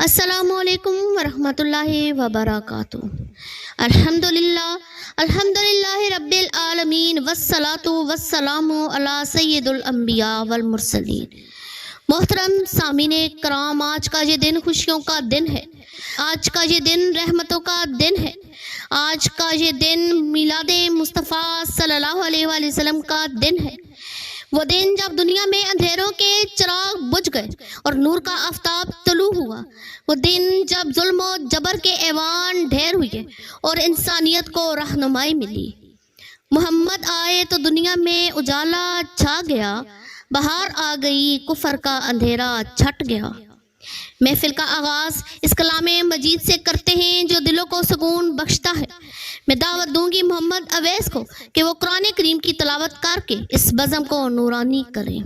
السلام علیکم ورحمۃ اللہ وبرکاتہ۔ الحمدللہ رب العالمین والصلاۃ والسلام علی سید الانبیاء والمرسلین۔ محترم سامعین کرام، آج کا یہ دن خوشیوں کا دن ہے، آج کا یہ دن رحمتوں کا دن ہے، آج کا یہ دن میلاد مصطفیٰ صلی اللہ علیہ وآلہ وسلم کا دن ہے۔ وہ دن جب دنیا میں اندھیروں کے چراغ بجھ گئے اور نور کا آفتاب طلوع ہوا، وہ دن جب ظلم و جبر کے ایوان ڈھیر ہوئے اور انسانیت کو رہنمائی ملی۔ محمد آئے تو دنیا میں اجالا چھا گیا، بہار آ گئی کفر کا اندھیرا چھٹ گیا۔ محفل کا آغاز اس کلام مجید سے کرتے ہیں جو دلوں کو سکون بخشتا ہے۔ میں دعوت دوں گی محمد اویس کو کہ وہ قرآن کریم کی تلاوت کر کے اس بزم کو نورانی کریں۔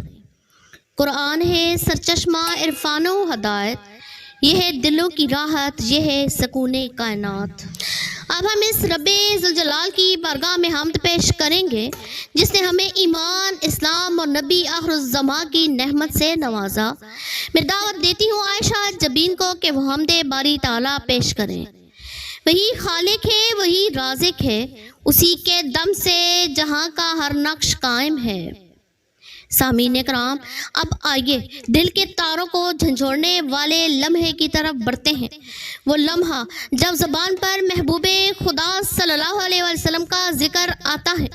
قرآن ہے سرچشمہ عرفان و ہدایت، یہ ہے دلوں کی راحت، یہ ہے سکون کائنات۔ اب ہم اس رب ذوالجلال کی بارگاہ میں حمد پیش کریں گے جس نے ہمیں ایمان، اسلام اور نبی آخر الزماں کی نعمت سے نوازا۔ میں دعوت دیتی ہوں عائشہ جبین کو کہ وہ حمد باری تعالیٰ پیش کریں۔ وہی خالق ہے، وہی رازق ہے، اسی کے دم سے جہاں کا ہر نقش قائم ہے۔ سامعین کرام، اب آئیے دل کے تاروں کو جھنجھوڑنے والے لمحے کی طرف بڑھتے ہیں۔ وہ لمحہ جب زبان پر محبوب خدا صلی اللہ علیہ وسلم کا ذکر آتا ہے۔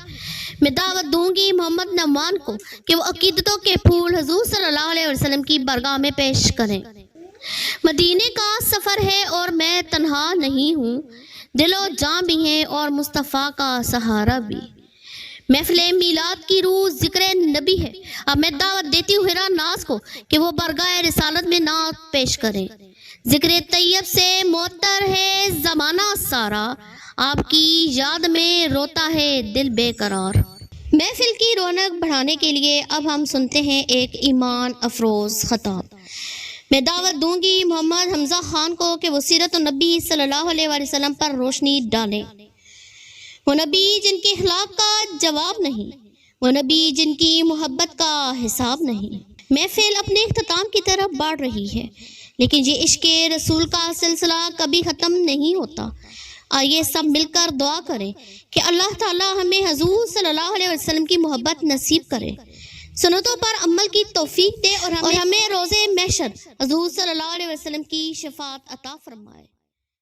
میں دعوت دوں گی محمد نعمان کو کہ وہ عقیدتوں کے پھول حضور صلی اللہ علیہ وسلم کی بارگاہ میں پیش کریں۔ مدینے کا سفر ہے اور میں تنہا نہیں ہوں، دل و جاں بھی ہیں اور مصطفیٰ کا سہارا بھی۔ محفل میلاد کی روح ذکر نبی ہے۔ اب میں دعوت دیتی ہوں ہیرا ناز کو کہ وہ بارگاہ رسالت میں نعت پیش کریں۔ ذکر طیب سے معطر ہے زمانہ سارا، آپ کی یاد میں روتا ہے دل بے قرار۔ محفل کی رونق بڑھانے کے لیے اب ہم سنتے ہیں ایک ایمان افروز خطاب۔ میں دعوت دوں گی محمد حمزہ خان کو کہ وہ سیرت النبی صلی اللہ علیہ وآلہ وسلم پر روشنی ڈالیں۔ وہ نبی جن کے اخلاق کا جواب نہیں، وہ نبی جن کی محبت کا حساب نہیں۔ محفل اپنے اختتام کی طرف بڑھ رہی ہے، لیکن یہ عشق رسول کا سلسلہ کبھی ختم نہیں ہوتا۔ آئیے سب مل کر دعا کریں کہ اللہ تعالیٰ ہمیں حضور صلی اللہ علیہ وسلم کی محبت نصیب کرے، سنتوں پر عمل کی توفیق دے اور ہمیں روز محشر حضور صلی اللہ علیہ وسلم کی شفاعت عطا فرمائے۔